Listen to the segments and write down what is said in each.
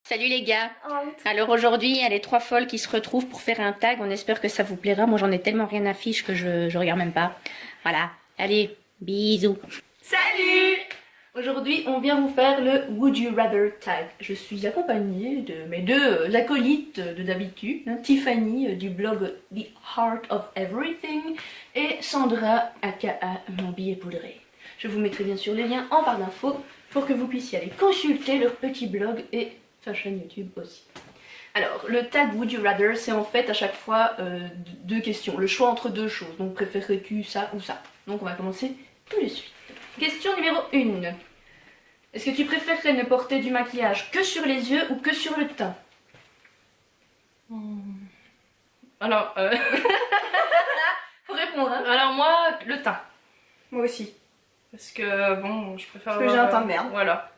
Salut les gars. Alors aujourd'hui, il y a les trois folles qui se retrouvent pour faire un tag. On espère que ça vous plaira. Moi, j'en ai tellement rien à fiche que je regarde même pas. Voilà. Allez, bisous. Salut! Aujourd'hui, on vient vous faire le Would You Rather tag. Je suis accompagnée de mes deux acolytes de d'habitude, hein, Tiffany du blog The Heart of Everything et Sandra aka Mon billet poudré. Je vous mettrai bien sûr les liens en barre d'infos pour que vous puissiez aller consulter leur petit blog et sa chaîne YouTube aussi. Alors, le tag Would You Rather, c'est en fait à chaque fois deux questions, le choix entre deux choses. Donc, préférerais-tu ça ou ça? Donc, on va commencer tout de suite. Question numéro 1. Est-ce que tu préférerais ne porter du maquillage que sur les yeux ou que sur le teint? Alors, Faut répondre, hein. alors moi, le teint. Moi aussi. Parce que bon, je préfère. Parce que j'ai un teint de merde. Voilà.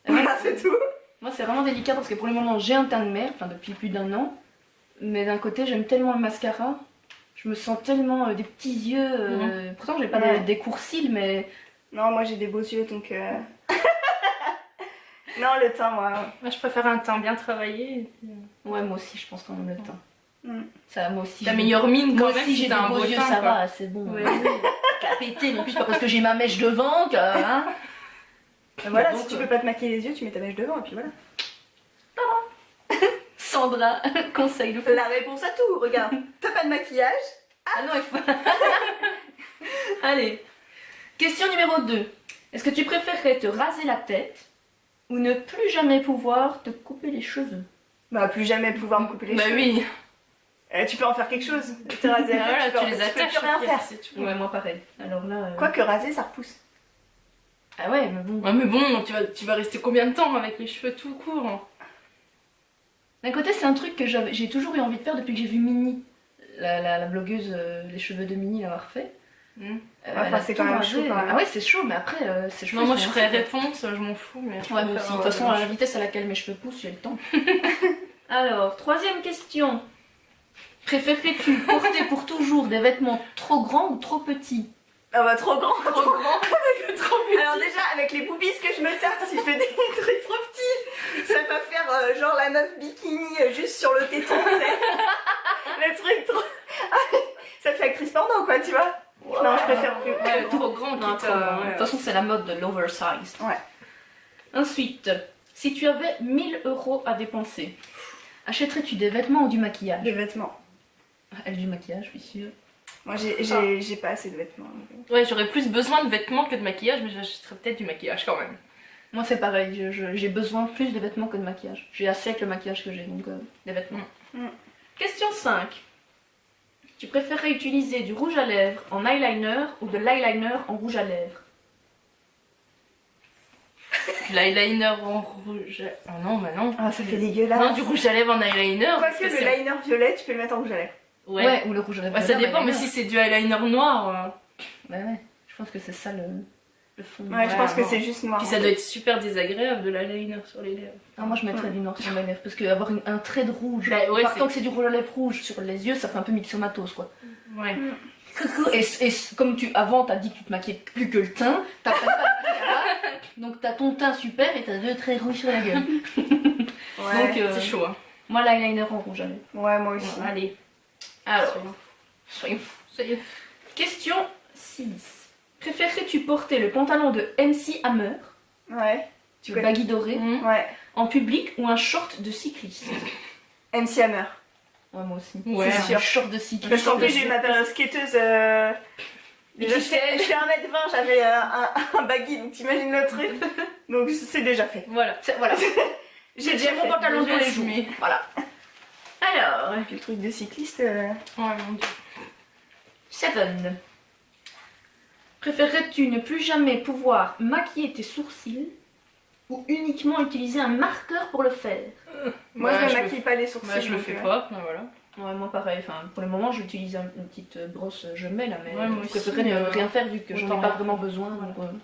Voilà, c'est tout. Moi, c'est vraiment délicat parce que pour le moment, j'ai un teint de merde, enfin depuis plus d'1 an. Mais d'un côté, j'aime tellement le mascara. Je me sens tellement des petits yeux. Pourtant, j'ai pas Ouais. des courts cils, mais. Non, moi j'ai des beaux yeux donc. Non, le teint, moi. Moi, je préfère un teint bien travaillé. et puis, Ouais, moi aussi, je pense quand même le teint. Mm. Ça, moi aussi. Ta j'ai- meilleure mine Moi quand même aussi, j'ai si des t'as un beaux beau yeux, teint, ça quoi. va, c'est bon. Ouais. T'as pété, mais en plus, pas parce que j'ai ma mèche devant que. Hein. Voilà, Donc, si tu peux pas te maquiller les yeux, tu mets ta mèche devant et puis voilà. Sandra, conseil de fou. La réponse à tout, regarde. T'as pas de maquillage? Ah non, il faut. Allez. Question numéro 2. Est-ce que tu préférerais te raser la tête ou ne plus jamais pouvoir te couper les cheveux? Bah, plus jamais pouvoir me couper les Bah cheveux. oui. Tu peux en faire quelque chose. T'es rasé la tête, Voilà, tu peux tu les peux attaches. plus rien au pire, faire. c'est tout. Ouais, moi pareil. Alors là. Quoique raser, ça repousse. Ah ouais, mais bon. Ouais, mais bon, tu vas rester combien de temps avec les cheveux tout courts? D'un côté, c'est un truc que j'ai toujours eu envie de faire depuis que j'ai vu Minnie, la blogueuse, les cheveux de Minnie l'avoir fait. Enfin, Elle a c'est tout quand même rasé. chaud, quand même. Ah ouais, c'est chaud, mais après, c'est chaud. Non, moi je ferais réponse, je m'en fous. Mais je Ouais, moi préfère, aussi. De toute façon, à la vitesse à laquelle mes cheveux poussent, j'ai le temps. Alors, troisième question. Préférerais-tu porter pour toujours des vêtements trop grands ou trop petits? Ah bah, trop grand. trop grand, trop petit. Alors, déjà, avec les boobies que je me tape, si je fais des trucs trop petits, ça va faire genre la meuf bikini juste sur le téton, tu sais. Le truc trop. Ça fait actrice porno, quoi, tu vois. Non, je préfère plus. Ouais, trop grand, Non, quitte trop à- grand. De ouais. toute façon, c'est la mode de l'oversized. Ouais. Ensuite, si tu avais 1000 € à dépenser, achèterais-tu des vêtements ou du maquillage? Des vêtements. Elle, du maquillage, je suis sûre. Moi, j'ai pas assez de vêtements. Ouais, j'aurais plus besoin de vêtements que de maquillage, mais j'achèterais peut-être du maquillage quand même. Moi, c'est pareil. J'ai besoin plus de vêtements que de maquillage. J'ai assez avec le maquillage que j'ai, donc des vêtements. Question 5. Tu préférerais utiliser du rouge à lèvres en eyeliner ou de l'eyeliner en rouge à lèvres? L'eyeliner en rouge. Ah non, bah non. Ah, ça fait dégueulasse. Non, du rouge à lèvres en eyeliner. Quoique parce que le c'est- liner violet, tu peux le mettre en rouge à lèvres. Ouais. Ou le rouge à lèvres. Bah, ça violet, dépend, mais eyeliner. si c'est du eyeliner noir. Bah ouais, je pense que c'est ça le fond. Ouais, je pense que non. c'est juste noir. Puis ça doit être super désagréable de l'eyeliner sur les lèvres. Ah, moi, je mettrais du noir sur mes lèvres parce qu'avoir un trait de rouge, Bah, ouais, partant que c'est du rouge à lèvres rouge sur les yeux, ça fait un peu myxomatose quoi. Ouais. Et comme comme t'as dit que tu te maquillais plus que le teint, t'as pas de mascara, donc t'as ton teint super et t'as 2 traits rouges sur la gueule. Ouais. Donc, C'est chaud, hein. moi, l'eyeliner en rouge à lèvres. Ouais, moi aussi. Allez. Alors, Soyons fous. soyez fous. Question 6. Préférerais-tu porter le pantalon de MC Hammer, Ouais. le baggy doré, Mhm. Ouais. en public ou un short de cycliste? MC Hammer. Ouais, moi aussi. Ouais. C'est sûr. Un short de cycliste. Parce qu'en plus, j'ai eu ma période skateuse. Déjà, je fais 1m20, j'avais un baggy, donc t'imagines le truc. Donc c'est déjà fait. Voilà. Voilà. J'ai J'ai mon pantalon de tous les jours. assumé. Voilà. Alors, Et puis le truc de cycliste. Ouais, mon dieu. 7. Préférerais-tu ne plus jamais pouvoir maquiller tes sourcils ou uniquement utiliser un marqueur pour le faire? Moi, Ouais, je je me le maquille pas les sourcils. Bah, je le donc, fais pas, bah, voilà. Ouais, moi pareil. Enfin, pour le moment, j'utilise une petite brosse gemelle là, mais Ouais, moi je préférerais aussi, ne rien faire vu que j'en ai autant pas rien vraiment faire. besoin. Voilà. Donc,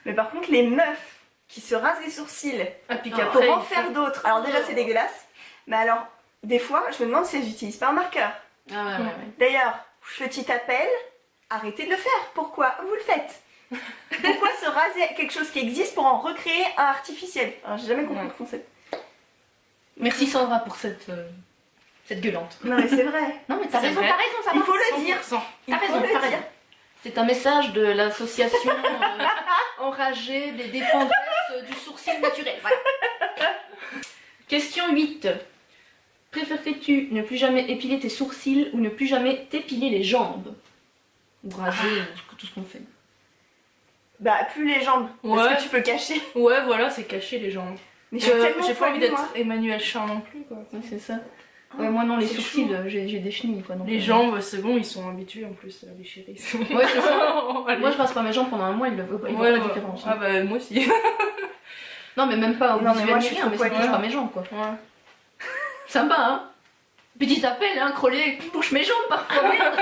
Mais par contre, les meufs qui se rasent les sourcils Ah, puis Ah, qu'après, pour en il faut- faire d'autres. Alors déjà, c'est dégueulasse. Mais alors, des fois, je me demande si elles utilisent pas un marqueur. Ah ouais, ouais, ouais. D'ailleurs, petit appel, arrêtez de le faire. Pourquoi vous le faites? Pourquoi se raser quelque chose qui existe pour en recréer un artificiel? Alors, j'ai jamais compris Ouais. le concept. Merci Sandra pour cette gueulante. Non mais c'est vrai. Non mais t'as C'est raison, vrai. ça Il va. faut le dire. 100%. Il T'as faut raison, le t'as dire. raison. C'est un message de l'association enragée des défendresses du sourcil naturel. Voilà. Question 8. Préférerais-tu ne plus jamais épiler tes sourcils ou ne plus jamais t'épiler les jambes? Ou raser, tout ce qu'on fait. Bah plus les jambes. Ouais. Parce que tu peux cacher. Ouais, voilà, c'est caché les jambes. Mais je suis tellement J'ai pas envie poilue, d'être moi. Emmanuel Charles non plus, quoi. Ouais, c'est ça. Ouais, moi non, les c'est sourcils, chaud. j'ai des chenilles quoi. Donc, Les jambes, c'est bon, ils sont habitués en plus, les chéris. Ouais, c'est ça. Allez. Moi je rase pas mes jambes pendant un mois, ils ne voient Ouais, pas la ouais. différence. Ah bah moi aussi. Non mais même pas au Non, mais moi, visuel ni je suis rien, trop mais ça poilue. touche pas mes jambes quoi. Ouais. Sympa hein. Petit appel hein, Crowley touche mes jambes parfois. Merde.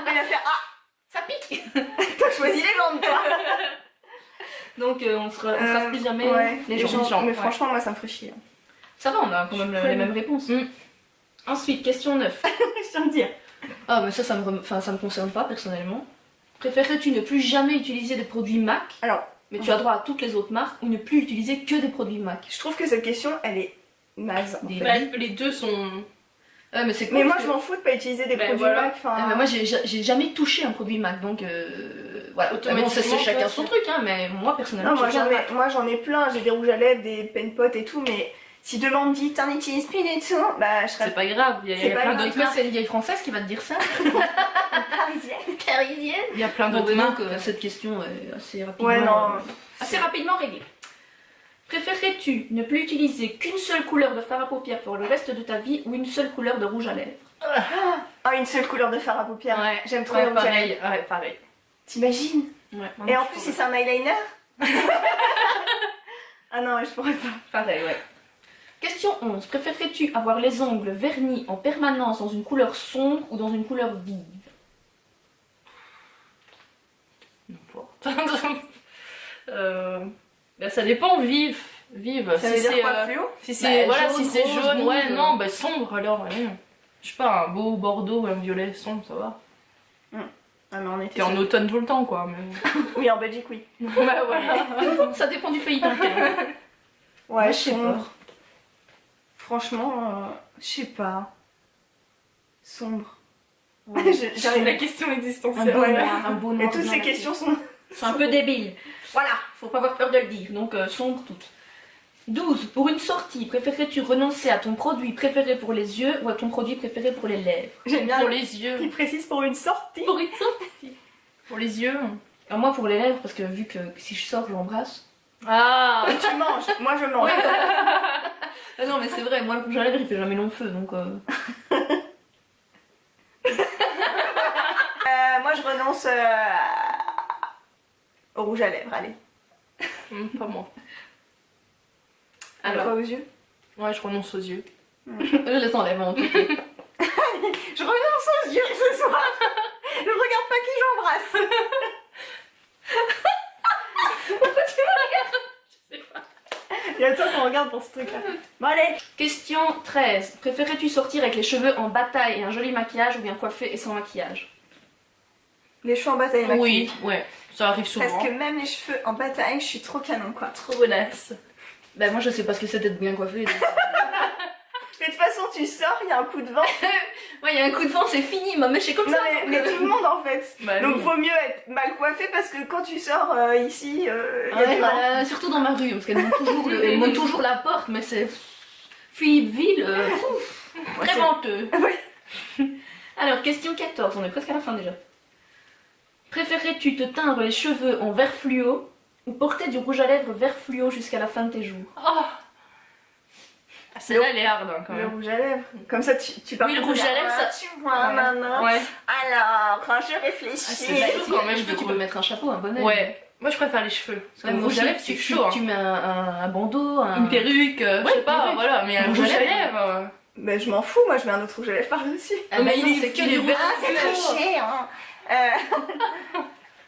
Il va faire ah, Ça pique. t'as choisi les jambes toi. Donc on se rase plus jamais Ouais, les les jambes. jambes. Mais ouais. franchement moi ça me ferait chier. Ça va, on a quand même les mêmes réponses. Mm. Ensuite, question 9. Je tiens à te dire. Ah mais ça me concerne pas personnellement. Préférerais-tu ne plus jamais utiliser de produits MAC, Alors, mais tu as droit à toutes les autres marques, ou ne plus utiliser que des produits MAC? je trouve que cette question elle est naze. en Des- fait. Bah, les deux sont. Mais c'est Mais cool, moi parce je que- m'en fous de pas utiliser des Ben, produits voilà. MAC. Enfin, Mais moi j'ai jamais touché un produit MAC donc voilà. Bon, ça, c'est Automatiquement, chacun toi, son truc hein, mais moi personnellement non, moi j'ai j'en jamais- ai, moi, j'en ai plein, j'ai des rouges à lèvres, des pen pots et tout, mais si demain on me dit t'en utilises plus et tout, bah je serais C'est pas grave, il y C'est a pas plein grave. d'autres Toi, marques. c'est une vieille française qui va te dire ça. parisienne. Parisienne. Il y a plein Bon, d'autres donc marques. cette question est assez rapidement, Ouais, non. assez rapidement réglée. Préférerais-tu ne plus utiliser qu'une seule couleur de fard à paupières pour le reste de ta vie ou une seule couleur de rouge à lèvres? Ah, une seule couleur de fard à paupières. Ouais, J'aime trop ouais, les rouges à lèvres. pareil. Ouais, pareil. T'imagines? Ouais, Et en plus, si c'est un eyeliner. Ah non, je pourrais pas. Pareil, ouais. Question 11. Préférerais-tu avoir les ongles vernis en permanence dans une couleur sombre ou dans une couleur vive? N'importe. Bah, ça dépend, vive. Ça veut dire quoi, fluo? Si c'est Bah, voilà, jaune, si c'est rose, jaune, ouais, mauve. non, bah sombre alors, ouais. Je sais pas, un beau bordeaux ou un violet sombre, ça va. Ah, mais on était. T'es en automne tout le temps, quoi. Mais... Oui, en Belgique, oui. bah voilà. Ça dépend du pays dans lequel. Ouais, je sais sombre. pas. Franchement, je sais pas. Sombre. Ouais. J'arrive. La question Un existentielle. beau Ouais. noir, un beau Et noir toutes bien ces laqué. questions sont. C'est un peu débile. Voilà. Faut pas avoir peur de le dire. Donc sombre toutes. 12. Pour une sortie, préférerais-tu renoncer à ton produit préféré pour les yeux ou à ton produit préféré pour les lèvres? J'aime bien Pour les yeux. qui précise pour une sortie. Pour une sortie. Pour les yeux. Alors, moi pour les lèvres parce que vu que si je sors j'embrasse. Ah. Tu manges. Moi, je mange. Ah non mais c'est vrai, moi le rouge à lèvres il fait jamais long feu donc Moi, je renonce au rouge à lèvres. Allez. Pas moi. Alors, Quoi aux yeux? Ouais, je renonce aux yeux. je les enlève en tout cas. Je renonce aux yeux ce soir. Je regarde pas qui j'embrasse. Je sais pas. Il y a toi qu'on regarde pour ce truc-là. Bon, allez. Question 13. Préférais-tu sortir avec les cheveux en bataille et un joli maquillage ou bien coiffé et sans maquillage? Les cheveux en bataille maquillés. Oui, ouais. Ça arrive souvent. Parce que même les cheveux en bataille, je suis trop canon, quoi. Trop bonasse. Bah moi je sais pas ce que c'est d'être bien coiffé. donc- Mais de toute façon, tu sors, il y a un coup de vent. Ouais, il y a un coup de vent, c'est fini, ma mèche est comme Non, ça. mais tout le monde en fait. Bah, Donc oui. vaut mieux être mal coiffé parce que quand tu sors ici, il y a Ouais, du vent. bah, surtout dans ma rue, parce qu'elle monte toujours, elle monte toujours la porte, mais c'est Philippeville, très c'est- venteux. Oui. Alors, question 14, on est presque à la fin déjà. Préférerais-tu te teindre les cheveux en vert fluo ou porter du rouge à lèvres vert fluo jusqu'à la fin de tes jours? Oh. Ah, celle-là, elle est hard hein, quand Le même. rouge à lèvres. Comme ça, tu Oui, le rouge à lèvres, ça- Tu vois, maman. Ouais. Alors, quand je Ah, réfléchis. c'est chaud quand même, Les cheveux, tu peux mettre un chapeau, un bonnet. Ouais. Moi, je préfère les cheveux. Parce que Ouais, le moi rouge à aussi, lèvres, c'est tu, chaud. Hein. tu mets un bandeau, Une perruque, je Ouais, sais pas, perruque. voilà. Mais un rouge à lèvres. Mais je m'en fous, moi je mets un autre rouge à lèvres par-dessus. Ah, mais non, il est- c'est que il du est rouge. vert. Ah, c'est triché, hein.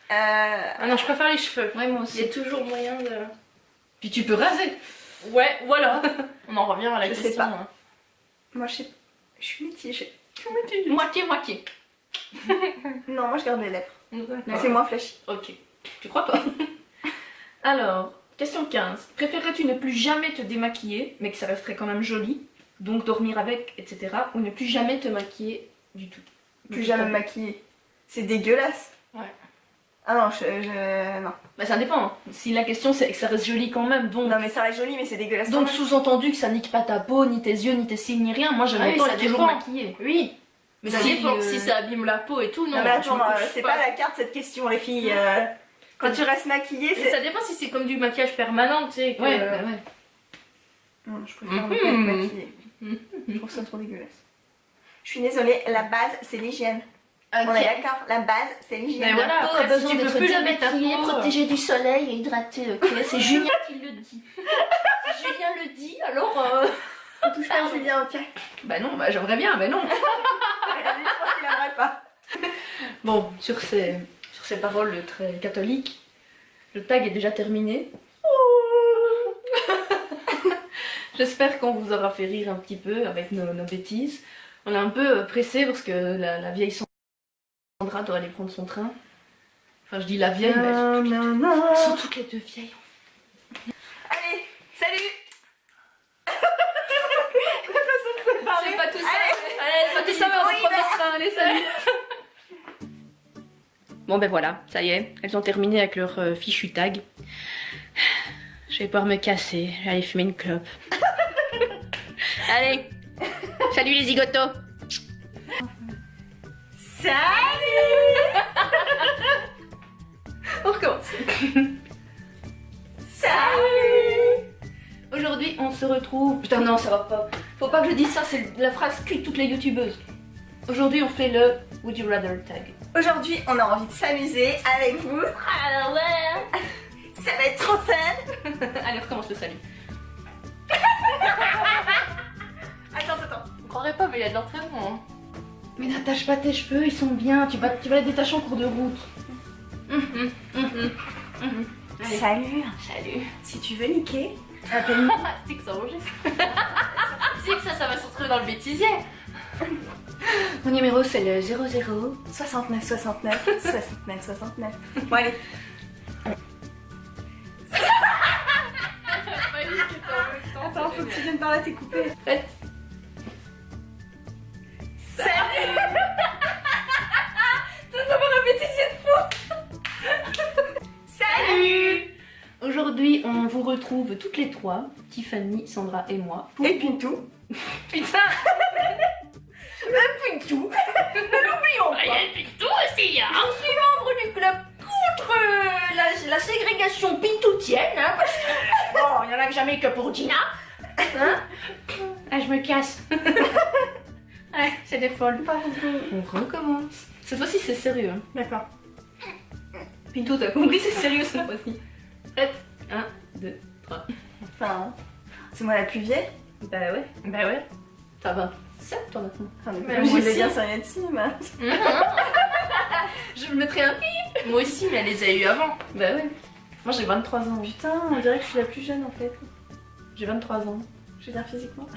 Ah non, je préfère les cheveux. Ouais, moi Il y a aussi. toujours moyen de. Puis tu peux raser. Ouais, voilà. On en revient à la Je sais question. pas. hein. Moi je sais. Je suis mitigée. Moitié-moitié. Non, moi je garde les lèvres. D'accord. C'est moins flashy. Ok. Tu crois pas? Alors, question 15. Préférerais-tu ne plus jamais te démaquiller, mais que ça resterait quand même joli? donc dormir avec, etc. ou ne plus jamais te maquiller du tout. Plus jamais me maquiller. C'est dégueulasse. Ouais. Ah non, non. Bah ça dépend, hein. Si la question c'est que ça reste joli quand même, donc... Non mais ça reste joli mais c'est dégueulasse. Donc quand même. sous-entendu que ça nique pas ta peau, ni tes yeux, ni tes cils, ni rien. Moi j'aime Ah oui, autant ça être toujours dépend. maquillée. Oui. Mais Ça si, dépend. Si ça abîme la peau et tout, non. Non mais je attends, me couche c'est pas la carte cette question les filles. Quand tu restes maquillée, Et c'est... ça dépend si c'est comme du maquillage permanent, tu sais. que- Ouais, bah ouais. Non, je préfère ne pas être maquillée. Je trouve ça trop dégueulasse. Je suis désolée, la base c'est l'hygiène. On est d'accord, la base c'est l'hygiène. Mais voilà, La peau après, a si besoin tu peux d'être plus bien laver ta maquillée, peau, protégée du soleil et hydratée, ok. C'est Julien qui le dit. Si Julien le dit, alors... On touche pas à Julien, ok. Bah non, bah j'aimerais bien, mais non. Je pense qu'il aimerait pas. Bon, sur ces paroles très catholiques, le tag est déjà terminé. J'espère qu'on vous aura fait rire un petit peu avec nos bêtises. On est un peu pressé parce que la vieille Sandra doit aller prendre son train. Enfin, je dis la vieille, mais elles sont toutes les deux vieilles. Allez, salut. La façon de se parler. C'est pas tout ça. Allez. Allez, pas tout ça, mais on va prendre le train. Allez, salut. Bon ben voilà, ça y est, elles ont terminé avec leur fichu tag. Je vais pouvoir me casser, je vais aller fumer une clope. Allez, salut les zigotos. Salut. On recommence. Salut. Aujourd'hui, on se retrouve... Putain non, ça va pas. Faut pas que je dise ça, c'est la phrase cul de toutes les youtubeuses. Aujourd'hui, on fait le Would You Rather tag. Aujourd'hui, on a envie de s'amuser avec vous. Ah ouais. Ça va être trop fun. Allez, on recommence le salut. Attends. Vous croirez pas, mais il y a de l'entraînement. Hein. Mais n'attache pas tes cheveux, ils sont bien. Tu vas les détacher en cours de route. Allez. Salut. Salut. Si tu veux niquer, C'est que ça enregistre. C'est que ça va se retrouver dans le bêtisier. Mon numéro, c'est le 00. 69. Bon allez. Attends, faut que tu viennes par là, t'es coupé. Prête? Salut. Salut. Aujourd'hui, on vous retrouve toutes les trois, Tiffany, Sandra et moi. Et puis tout. Putain. Et puis tout. Ne l'oublions pas. Et puis tout aussi, hein. Je suis membre du club contre la ségrégation pintoutienne, hein, parce que bon, il n'y en a jamais que pour Gina. Hein? Ah, je me casse. Ouais, c'est des folles. On recommence. Cette fois-ci, c'est sérieux. Hein. D'accord. Pinto, t'as compris, c'est sérieux cette fois-ci. Prête? 1, 2, 3. Enfin, c'est moi la plus vieille. Bah ouais. Bah ouais. T'as 27 toi maintenant. Enfin, Mais je moi voulais aussi. dire sur Yatim. Je me mettrai un pi. Moi aussi, mais elle les a eu avant. Bah ouais. Moi j'ai 23 ans. Putain, on dirait que je suis la plus jeune en fait. J'ai 23 ans. Je veux dire physiquement.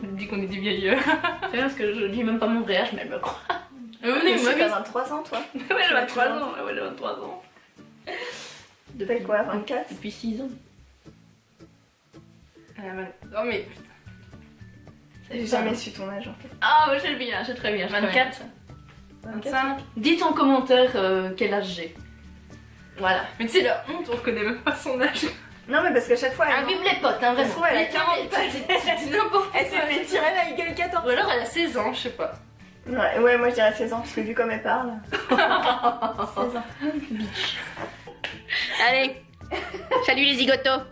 Elle dit qu'on est des vieilleux. C'est bien parce que je dis même pas mon vrai âge, mais elle me croit. Venez, Mais moi, t'as 23 ans toi. Ouais, j'ai 23 ans. Ouais, j'ai 23 ans. T'as quoi, 24? Depuis 6 ans. Non mais J'ai jamais su ton âge en fait. Ah, ouais, j'ai bien, j'ai très bien. j'ai très bien. 24, 25. Dites en commentaire quel âge j'ai. Voilà. Mais tu sais, la honte, on reconnaît même pas son âge. Non mais parce qu'à chaque fois Ah, elle, vive les potes, hein, elle se vraiment. trouve, elle a Mais 40 non, mais tu dis n'importe quoi. Elle s'est fait tirer la gueule 14. Ou alors elle a 16 ans, je sais pas. Ouais, moi je dirais 16 ans parce que vu comme elle parle. 16 ans. Allez, salut les zigotos.